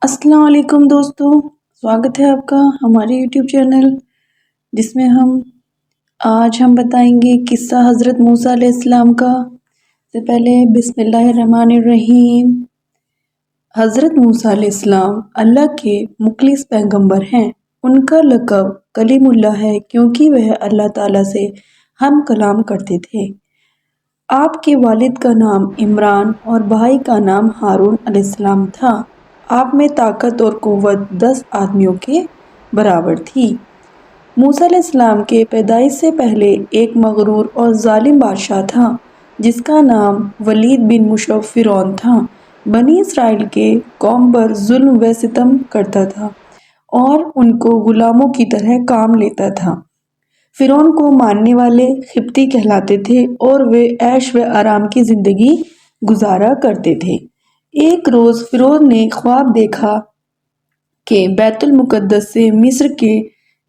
السلام علیکم دوستو، سواگت ہے آپ کا ہمارے یوٹیوب چینل جس میں آج ہم بتائیں گے قصہ حضرت موسیٰ علیہ السلام کا۔ سے پہلے بسم اللہ الرحمن الرحیم۔ حضرت موسیٰ علیہ السلام اللہ کے مخلص پیغمبر ہیں۔ ان کا لقب کلیم اللہ ہے کیونکہ وہ اللہ تعالیٰ سے ہم کلام کرتے تھے۔ آپ کے والد کا نام عمران اور بھائی کا نام ہارون علیہ السلام تھا۔ آپ میں طاقت اور قوت 10 آدمیوں کے برابر تھی۔ موسیٰ علیہ السلام کے پیدائش سے پہلے ایک مغرور اور ظالم بادشاہ تھا جس کا نام ولید بن مشع فرعون تھا۔ بنی اسرائیل کے قوم پر ظلم و ستم کرتا تھا اور ان کو غلاموں کی طرح کام لیتا تھا۔ فرعون کو ماننے والے قبطی کہلاتے تھے اور وہ عیش و آرام کی زندگی گزارا کرتے تھے۔ ایک روز فرعون نے خواب دیکھا کہ بیت المقدس سے مصر کی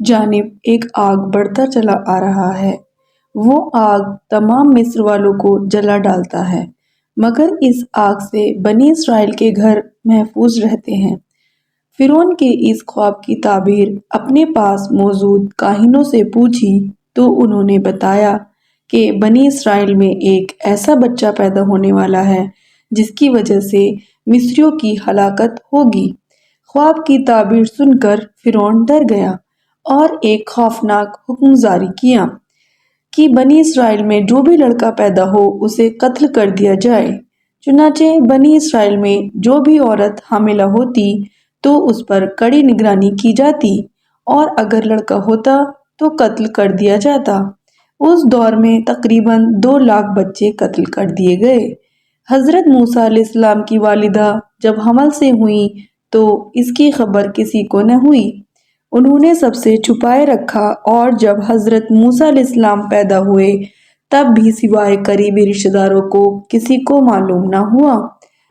جانب ایک آگ بڑھتا چلا آ رہا ہے۔ وہ آگ تمام مصر والوں کو جلا ڈالتا ہے مگر اس آگ سے بنی اسرائیل کے گھر محفوظ رہتے ہیں۔ فرعون کے اس خواب کی تعبیر اپنے پاس موجود کاہنوں سے پوچھی تو انہوں نے بتایا کہ بنی اسرائیل میں ایک ایسا بچہ پیدا ہونے والا ہے جس کی وجہ سے مصریوں کی ہلاکت ہوگی۔ خواب کی تعبیر سن کر فرعون ڈر گیا اور ایک خوفناک حکم جاری کیا کہ بنی اسرائیل میں جو بھی لڑکا پیدا ہو اسے قتل کر دیا جائے۔ چنانچہ بنی اسرائیل میں جو بھی عورت حاملہ ہوتی تو اس پر کڑی نگرانی کی جاتی اور اگر لڑکا ہوتا تو قتل کر دیا جاتا۔ اس دور میں تقریباً 2 لاکھ بچے قتل کر دیے گئے۔ حضرت موسیٰ علیہ السلام کی والدہ جب حمل سے ہوئیں تو اس کی خبر کسی کو نہ ہوئی۔ انہوں نے سب سے چھپائے رکھا اور جب حضرت موسیٰ علیہ السلام پیدا ہوئے تب بھی سوائے قریبی رشتہ داروں کو کسی کو معلوم نہ ہوا۔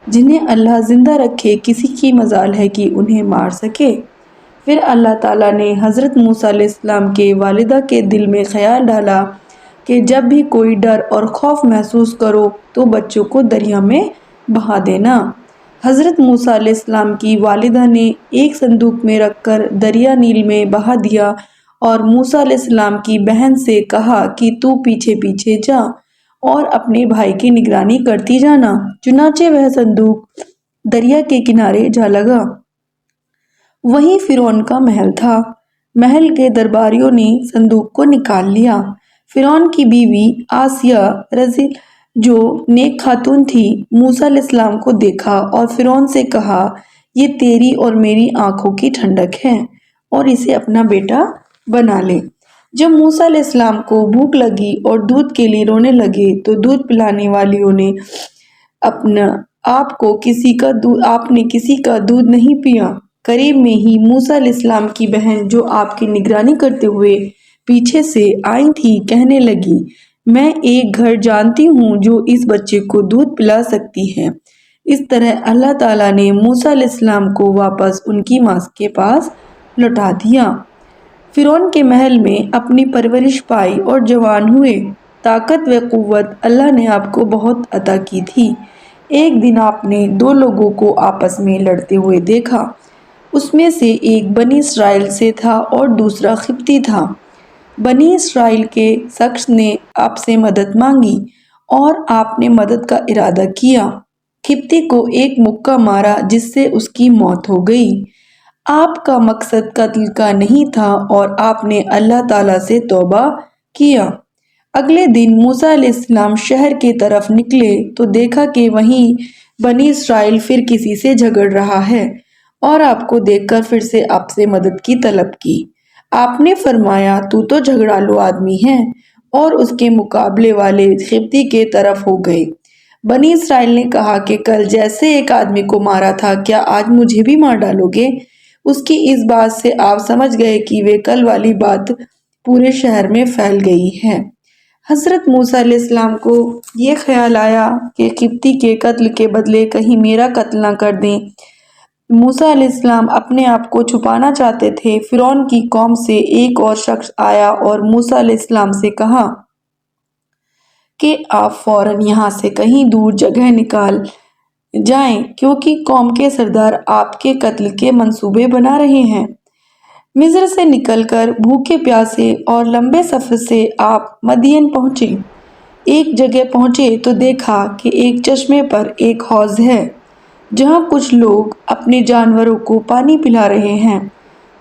جنہیں اللہ زندہ رکھے کسی کی مجال ہے کہ انہیں مار سکے۔ پھر اللہ تعالیٰ نے حضرت موسیٰ علیہ السلام کے والدہ کے دل میں خیال ڈالا کہ جب بھی کوئی ڈر اور خوف محسوس کرو تو بچوں کو دریا میں بہا دینا۔ حضرت موسیٰ علیہ السلام کی والدہ نے ایک صندوق میں رکھ کر دریا نیل میں بہا دیا اور موسیٰ علیہ السلام کی بہن سے کہا کہ تو پیچھے پیچھے جا اور اپنے بھائی کی نگرانی کرتی جانا۔ چنانچہ وہ صندوق دریا کے کنارے جا لگا۔ وہیں فرعون کا محل تھا۔ محل کے درباریوں نے صندوق کو نکال لیا۔ فرعون کی بیوی آسیہ رضی جو نیک خاتون تھی موسیٰ علیہ السلام کو دیکھا اور فرعون سے کہا یہ تیری اور میری آنکھوں کی ٹھنڈک ہے اور اسے اپنا بیٹا بنا لے۔ جب موسیٰ علیہ السلام کو بھوک لگی اور دودھ کے لیے رونے لگے تو دودھ پلانے والیوں نے آپ نے کسی کا دودھ نہیں پیا۔ قریب میں ہی موسیٰ علیہ السلام کی بہن جو آپ کی نگرانی کرتے ہوئے پیچھے سے آئی تھی کہنے لگی میں ایک گھر جانتی ہوں جو اس بچے کو دودھ پلا سکتی ہے۔ اس طرح اللہ تعالیٰ نے موسیٰ علیہ السلام کو واپس ان کی ماں کے پاس لوٹا دیا۔ فرعون کے محل میں اپنی پرورش پائی اور جوان ہوئے۔ طاقت و قوت اللہ نے آپ کو بہت عطا کی تھی۔ ایک دن آپ نے 2 لوگوں کو آپس میں لڑتے ہوئے دیکھا۔ اس میں سے ایک بنی اسرائیل سے تھا اور دوسرا قبطی تھا۔ بنی اسرائیل کے شخص نے آپ سے مدد مانگی اور آپ نے مدد کا ارادہ کیا۔ قبطی کو ایک مکہ مارا جس سے اس کی موت ہو گئی۔ آپ کا مقصد قتل کا نہیں تھا اور آپ نے اللہ تعالیٰ سے توبہ کیا۔ اگلے دن موسیٰ علیہ السلام شہر کی طرف نکلے تو دیکھا کہ وہیں بنی اسرائیل پھر کسی سے جھگڑ رہا ہے اور آپ کو دیکھ کر پھر سے آپ سے مدد کی طلب کی۔ آپ نے فرمایا تو جھگڑالو آدمی ہے اور اس کے مقابلے والے قبطی کے طرف ہو گئے۔ بنی اسرائیل نے کہا کہ کل جیسے ایک آدمی کو مارا تھا کیا آج مجھے بھی مار ڈالو گے؟ اس کی اس بات سے آپ سمجھ گئے کہ وہ کل والی بات پورے شہر میں پھیل گئی ہے۔ حضرت موسیٰ علیہ السلام کو یہ خیال آیا کہ قبطی کے قتل کے بدلے کہیں میرا قتل نہ کر دیں۔ موسیٰ علیہ السلام اپنے آپ کو چھپانا چاہتے تھے۔ فرعون کی قوم سے ایک اور شخص آیا اور موسیٰ علیہ السلام سے کہا کہ آپ فوراً یہاں سے کہیں دور جگہ نکال جائیں کیونکہ قوم کے سردار آپ کے قتل کے منصوبے بنا رہے ہیں۔ مصر سے نکل کر بھوکے پیاسے اور لمبے سفر سے آپ مدین پہنچے۔ ایک جگہ پہنچے تو دیکھا کہ ایک چشمے پر ایک حوض ہے جہاں کچھ لوگ اپنے جانوروں کو پانی پلا رہے ہیں۔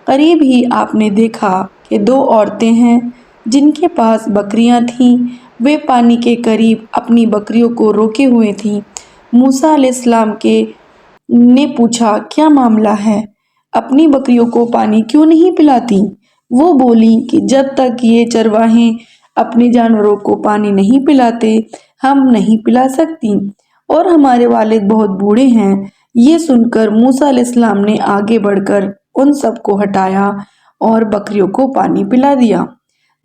قریب ہی آپ نے دیکھا کہ دو عورتیں ہیں جن کے پاس بکریاں تھیں، وہ پانی کے قریب اپنی بکریوں کو روکے ہوئے تھیں۔ موسیٰ علیہ السلام نے پوچھا، کیا معاملہ ہے؟ اپنی بکریوں کو پانی کیوں نہیں پلاتی؟ وہ بولی کہ جب تک یہ چرواہے اپنے جانوروں کو پانی نہیں پلاتے ہم نہیں پلا سکتی، اور ہمارے والد بہت بوڑھے ہیں۔ یہ سن کر موسیٰ علیہ السلام نے آگے بڑھ کر ان سب کو ہٹایا اور بکریوں کو پانی پلا دیا۔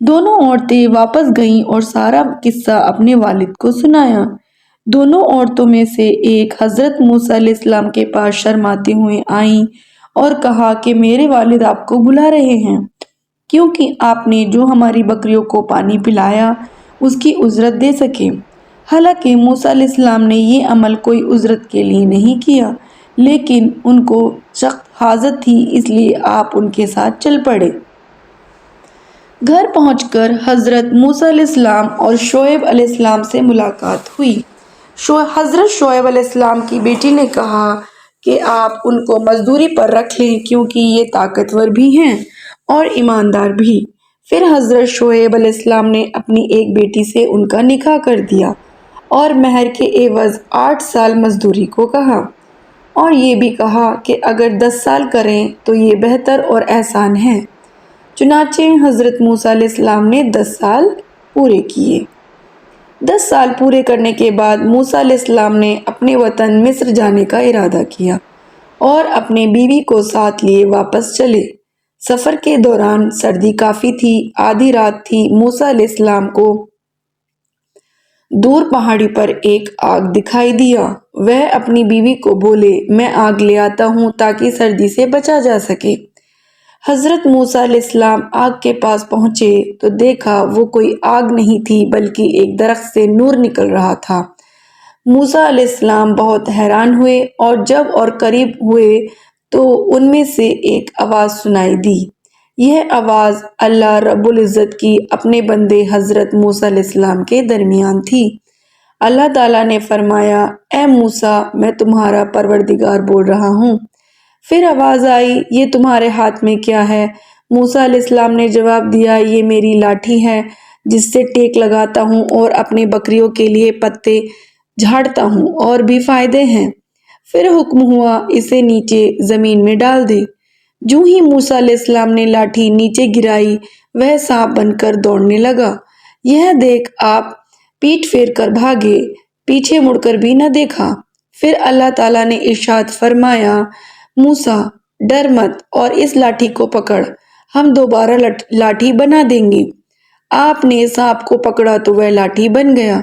دونوں عورتیں واپس گئیں اور سارا قصہ اپنے والد کو سنایا۔ دونوں عورتوں میں سے ایک حضرت موسیٰ علیہ السلام کے پاس شرماتے ہوئے آئیں اور کہا کہ میرے والد آپ کو بلا رہے ہیں کیونکہ آپ نے جو ہماری بکریوں کو پانی پلایا اس کی اجرت دے سکیں۔ حالانکہ موسیٰ علیہ السلام نے یہ عمل کوئی اجرت کے لیے نہیں کیا، لیکن ان کو سخت حاجت تھی اس لیے آپ ان کے ساتھ چل پڑے۔ گھر پہنچ کر حضرت موسیٰ علیہ السلام اور شعیب علیہ السلام سے ملاقات ہوئی۔ حضرت شعیب علیہ السلام کی بیٹی نے کہا کہ آپ ان کو مزدوری پر رکھ لیں کیونکہ یہ طاقتور بھی ہیں اور ایماندار بھی۔ پھر حضرت شعیب علیہ السلام نے اپنی ایک بیٹی سے ان کا نکاح کر دیا اور مہر کے عوض 8 سال مزدوری کو کہا، اور یہ بھی کہا کہ اگر 10 سال کریں تو یہ بہتر اور احسان ہے۔ چنانچہ حضرت موسیٰ علیہ السلام نے 10 سال پورے کیے۔ 10 سال پورے کرنے کے بعد موسیٰ علیہ السلام نے اپنے وطن مصر جانے کا ارادہ کیا اور اپنے بیوی کو ساتھ لیے واپس چلے۔ سفر کے دوران سردی کافی تھی۔ آدھی رات تھی۔ موسیٰ علیہ السلام کو دور پہاڑی پر ایک آگ دکھائی دیا۔ وہ اپنی بیوی کو بولے، میں آگ لے آتا ہوں تاکہ سردی سے بچا جا سکے۔ حضرت موسیٰ علیہ السلام آگ کے پاس پہنچے تو دیکھا وہ کوئی آگ نہیں تھی بلکہ ایک درخت سے نور نکل رہا تھا۔ موسیٰ علیہ السلام بہت حیران ہوئے اور جب اور قریب ہوئے تو ان میں سے ایک آواز سنائی دی۔ یہ آواز اللہ رب العزت کی اپنے بندے حضرت موسیٰ علیہ السلام کے درمیان تھی۔ اللہ تعالیٰ نے فرمایا، اے موسیٰ، میں تمہارا پروردگار بول رہا ہوں۔ پھر آواز آئی، یہ تمہارے ہاتھ میں کیا ہے؟ موسیٰ علیہ السلام نے جواب دیا، یہ میری لاٹھی ہے جس سے ٹیک لگاتا ہوں اور اپنے بکریوں کے لیے پتے جھاڑتا ہوں، اور بھی فائدے ہیں۔ پھر حکم ہوا، اسے نیچے زمین میں ڈال دے۔ جو ہی موسیٰ علیہ السلام نے لاٹھی نیچے گرائی وہ سانپ بن کر دوڑنے لگا۔ یہ دیکھ آپ پیٹھ پھیر کر بھاگے، پیچھے مڑ کر بھی نہ دیکھا۔ پھر اللہ تعالیٰ نے ارشاد فرمایا، موسیٰ ڈر مت اور اس لاٹھی کو پکڑ، ہم دوبارہ لاٹھی بنا دیں گے۔ آپ نے سانپ کو پکڑا تو وہ لاٹھی بن گیا۔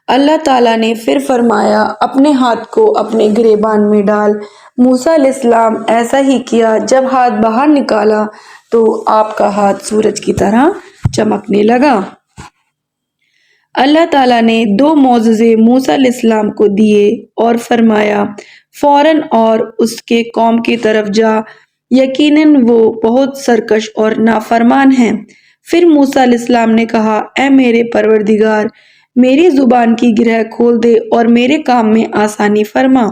اللہ تعالیٰ نے پھر فرمایا، اپنے ہاتھ کو اپنے گریبان میں ڈال۔ موسیٰ علیہ السلام ایسا ہی کیا۔ جب ہاتھ باہر نکالا تو آپ کا ہاتھ سورج کی طرح چمکنے لگا۔ اللہ تعالیٰ نے 2 معجزے موسیٰ علیہ السلام کو دیے اور فرمایا، فوراً اور اس کے قوم کی طرف جا، یقیناً وہ بہت سرکش اور نافرمان ہیں۔ پھر موسیٰ علیہ السلام نے کہا، اے میرے پروردگار، میری زبان کی گرہ کھول دے اور میرے کام میں آسانی فرما،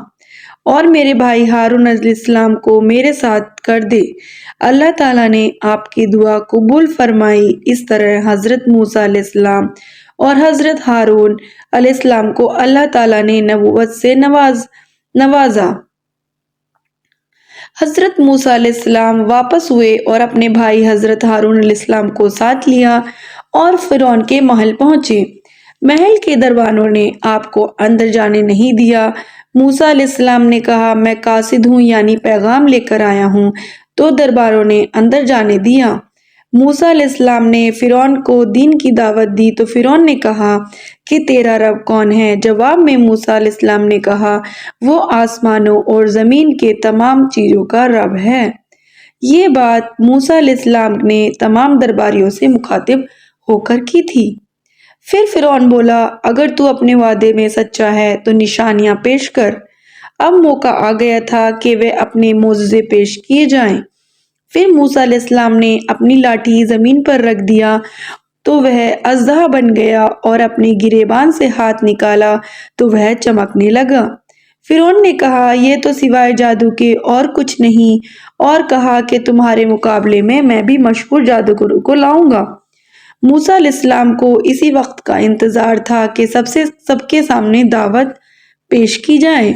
اور میرے بھائی ہارون علیہ السلام کو میرے ساتھ کر دے۔ اللہ تعالیٰ نے آپ کی دعا قبول فرمائی۔ اس طرح حضرت موسیٰ علیہ السلام اور حضرت ہارون علیہ السلام کو اللہ تعالیٰ نے نبوت سے نوازا۔ حضرت موسیٰ علیہ السلام واپس ہوئے اور اپنے بھائی حضرت ہارون علیہ السلام کو ساتھ لیا اور فرعون کے محل پہنچے۔ محل کے دربانوں نے آپ کو اندر جانے نہیں دیا۔ موسیٰ علیہ السلام نے کہا، میں قاصد ہوں، یعنی پیغام لے کر آیا ہوں، تو درباروں نے اندر جانے دیا۔ موسیٰ علیہ السلام نے فرعون کو دین کی دعوت دی تو فرعون نے کہا کہ تیرا رب کون ہے؟ جواب میں موسیٰ علیہ السلام نے کہا، وہ آسمانوں اور زمین کے تمام چیزوں کا رب ہے۔ یہ بات موسیٰ علیہ السلام نے تمام درباریوں سے مخاطب ہو کر کی تھی۔ پھر فرعون بولا، اگر تو اپنے وعدے میں سچا ہے تو نشانیاں پیش کر۔ اب موقع آ گیا تھا کہ وہ اپنے معجزے پیش کیے جائیں۔ پھر موسیٰ علیہ السلام نے اپنی لاٹھی زمین پر رکھ دیا تو وہ اژدہا بن گیا، اور اپنی گریبان سے ہاتھ نکالا تو وہ چمکنے لگا۔ فرعون نے کہا یہ تو سوائے جادو کے اور کچھ نہیں، اور کہا کہ تمہارے مقابلے میں بھی مشہور جادوگروں کو لاؤں گا۔ موسیٰ علیہ السلام کو اسی وقت کا انتظار تھا کہ سب کے سامنے دعوت پیش کی جائے۔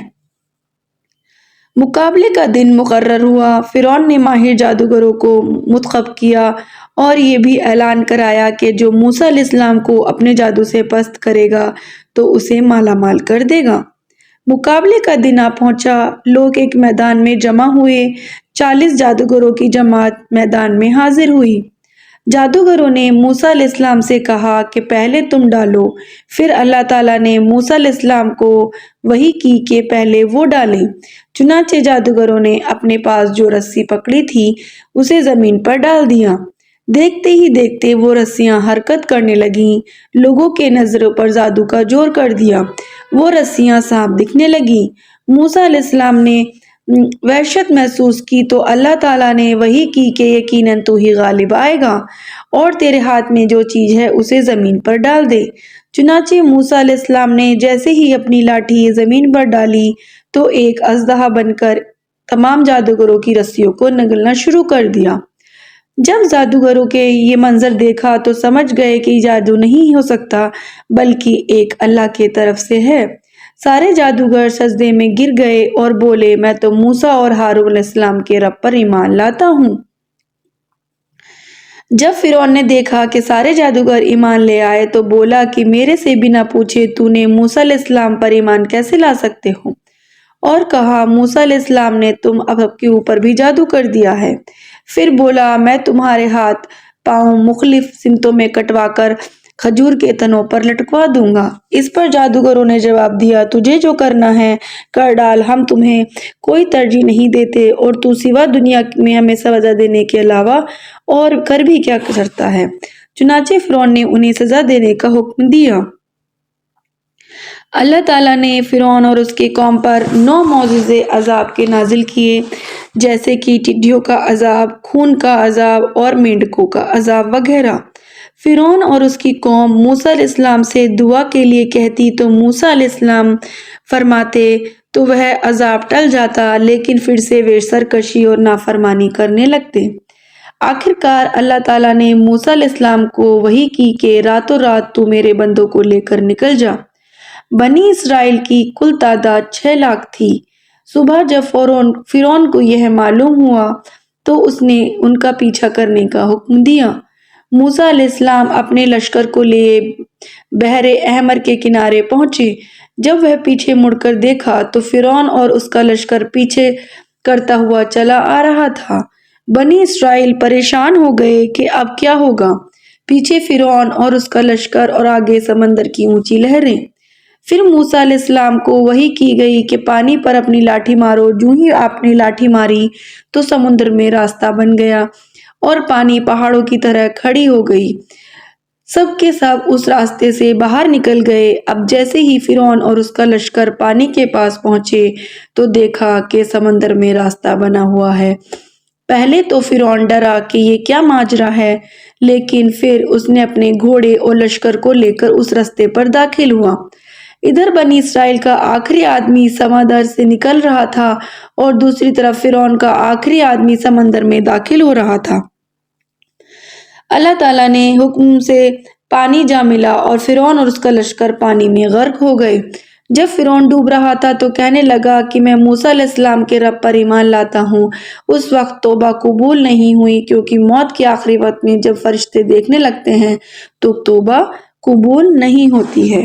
مقابلے کا دن مقرر ہوا۔ فرعون نے ماہر جادوگروں کو منتخب کیا اور یہ بھی اعلان کرایا کہ جو موسیٰ علیہ السلام کو اپنے جادو سے پست کرے گا تو اسے مالا مال کر دے گا۔ مقابلے کا دن آ پہنچا۔ لوگ ایک میدان میں جمع ہوئے۔ 40 جادوگروں کی جماعت میدان میں حاضر ہوئی۔ جادوگروں نے موسیٰ علیہ السلام سے کہا کہ پہلے تم ڈالو۔ پھر اللہ تعالیٰ نے موسیٰ علیہ السلام کو وحی کی کہ پہلے وہ ڈالیں۔ چنانچہ جادوگروں نے اپنے پاس جو رسی پکڑی تھی اسے زمین پر ڈال دیا۔ دیکھتے ہی دیکھتے وہ رسیاں حرکت کرنے لگیں۔ لوگوں کے نظروں پر جادو کا زور کر دیا۔ وہ رسیاں صاف دکھنے لگیں۔ موسیٰ علیہ السلام نے وحشت محسوس کی تو اللہ تعالیٰ نے وحی کی کہ یقیناً تو ہی غالب آئے گا، اور تیرے ہاتھ میں جو چیز ہے اسے زمین پر ڈال دے۔ چنانچہ موسیٰ علیہ السلام نے جیسے ہی اپنی لاٹھی زمین پر ڈالی تو ایک اژدہا بن کر تمام جادوگروں کی رسیوں کو نگلنا شروع کر دیا۔ جب جادوگروں کے یہ منظر دیکھا تو سمجھ گئے کہ جادو نہیں ہو سکتا بلکہ ایک اللہ کی طرف سے ہے۔ سارے جادوگر سجدے میں گر گئے اور بولے میں تو موسیٰ اور ہارون علیہ السلام کے رب پر ایمان لاتا ہوں۔ جب فرعون نے دیکھا کہ سارے جادوگر ایمان لے آئے تو بولا کہ میرے سے بنا پوچھے تو نے موسیٰ علیہ السلام پر ایمان کیسے لا سکتے ہو؟ اور کہا موسیٰ علیہ السلام نے تم اب کے اوپر بھی جادو کر دیا ہے۔ پھر بولا میں تمہارے ہاتھ پاؤں مختلف سمتوں میں کٹوا کر کھجور کے تنوں پر لٹکوا دوں گا۔ اس پر جادوگروں نے جواب دیا تجھے جو کرنا ہے کر ڈال، ہم تمہیں کوئی ترجیح نہیں دیتے، اور تو سوا دنیا میں ہمیں سزا دینے کے علاوہ اور کر بھی کیا سکتا ہے؟ چنانچہ فرعون نے انہیں سزا دینے کا حکم دیا۔ اللہ تعالیٰ نے فرعون اور اس کی قوم پر 9 معجزے عذاب کے نازل کیے، جیسے کہ ٹڈیوں کا عذاب، خون کا عذاب اور مینڈکوں کا عذاب وغیرہ۔ فرعون اور اس کی قوم موسیٰ علیہ السلام سے دعا کے لیے کہتی تو موسیٰ علیہ السلام فرماتے تو وہ عذاب ٹل جاتا، لیکن پھر سے وہ سرکشی اور نافرمانی کرنے لگتے۔ آخر کار اللہ تعالیٰ نے موسیٰ علیہ السلام کو وحی کی کہ راتوں رات تو میرے بندوں کو لے کر نکل جا۔ بنی اسرائیل کی کل تعداد 6 لاکھ تھی۔ صبح جب فرعون کو یہ معلوم ہوا تو اس نے ان کا پیچھا کرنے کا حکم دیا۔ موسیٰ علیہ السلام اپنے لشکر کو لیے بحر احمر کے کنارے پہنچے۔ جب وہ پیچھے مڑ کر دیکھا تو فرعون اور اس کا لشکر پیچھے کرتا ہوا چلا آ رہا تھا۔ بنی اسرائیل پریشان ہو گئے کہ اب کیا ہوگا۔ پیچھے فرعون اور اس کا لشکر اور آگے سمندر کی اونچی لہریں۔ پھر موسیٰ علیہ السلام کو وحی کی گئی کہ پانی پر اپنی لاٹھی مارو۔ جو ہی آپ نے لاٹھی ماری تو سمندر میں راستہ بن گیا اور پانی پہاڑوں کی طرح کھڑی ہو گئی۔ سب کے سب اس راستے سے باہر نکل گئے۔ اب جیسے ہی فرعون اور اس کا لشکر پانی کے پاس پہنچے تو دیکھا کہ سمندر میں راستہ بنا ہوا ہے۔ پہلے تو فرعون ڈرا کہ یہ کیا ماجرا ہے، لیکن پھر اس نے اپنے گھوڑے اور لشکر کو لے کر اس راستے پر داخل ہوا۔ ادھر بنی اسرائیل کا آخری آدمی سمندر سے نکل رہا تھا اور دوسری طرف فرعون کا آخری آدمی سمندر میں داخل ہو رہا تھا۔ اللہ تعالیٰ نے حکم سے پانی جا ملا اور فرعون اور اس کا لشکر پانی میں غرق ہو گئے۔ جب فرعون ڈوب رہا تھا تو کہنے لگا کہ میں موسیٰ علیہ السلام کے رب پر ایمان لاتا ہوں۔ اس وقت توبہ قبول نہیں ہوئی، کیونکہ موت کے آخری وقت میں جب فرشتے دیکھنے لگتے ہیں تو توبہ قبول نہیں ہوتی ہے۔